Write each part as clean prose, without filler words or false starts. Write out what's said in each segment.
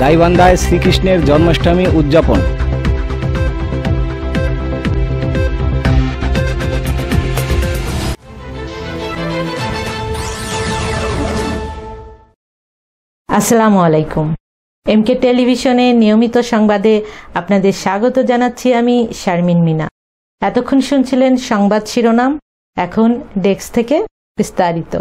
গাইবান্ধায় শ্রীকৃষ্ণের জন্মাষ্টমী উদযাপন। আসসালামু আলাইকুম। এমকে টেলিভিশনের নিয়মিত সংবাদে আপনাদের স্বাগত জানাচ্ছি আমি শারমিন মিনা। এতক্ষণ শুনছিলেন সংবাদ শিরোনাম, এখন ডেস্ক থেকে বিস্তারিত।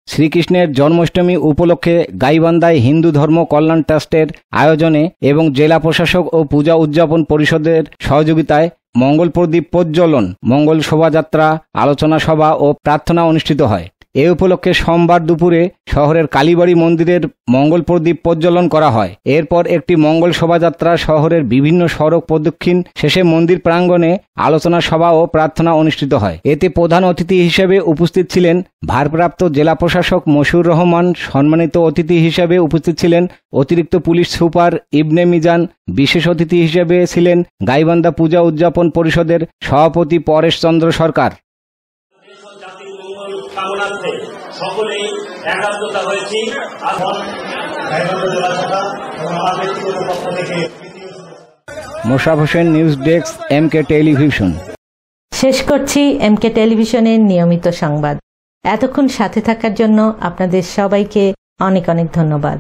শ্রীকৃষ্ণের জন্মাষ্টমী উপলক্ষে গাইবান্ধায় হিন্দু ধর্ম কল্যাণ ট্রাস্টের আয়োজনে এবং জেলা প্রশাসক ও পূজা উদযাপন পরিষদের সহযোগিতায় মঙ্গল প্রদীপ প্রজ্বলন, মঙ্গল শোভাযাত্রা, আলোচনা সভা ও প্রার্থনা অনুষ্ঠিত হয়। এ উপলক্ষে সোমবার দুপুরে শহরের কালীবাড়ি মন্দিরের মঙ্গল প্রদীপ প্রজ্বলন করা হয়। এরপর একটি মঙ্গল শোভাযাত্রা শহরের বিভিন্ন সড়ক প্রদক্ষিণ শেষে মন্দির প্রাঙ্গণে আলোচনা সভা ও প্রার্থনা অনুষ্ঠিত হয়। এতে প্রধান অতিথি হিসেবে উপস্থিত ছিলেন ভারপ্রাপ্ত জেলা প্রশাসক মশিউর রহমান। সম্মানিত অতিথি হিসেবে উপস্থিত ছিলেন অতিরিক্ত পুলিশ সুপার ইবনে মিজান। বিশেষ অতিথি হিসেবে ছিলেন গাইবান্ধা পূজা উদযাপন পরিষদের সভাপতি পরেশ চন্দ্র সরকার। সকলেই একাত্মতা হয়েছি। Mosharraf Hossain, news desk, MK television. শেষ করছি এমকে টেলিভিশনের নিয়মিত সংবাদ। এতক্ষণ সাথে থাকার জন্য আপনাদের সবাইকে অনেক অনেক ধন্যবাদ।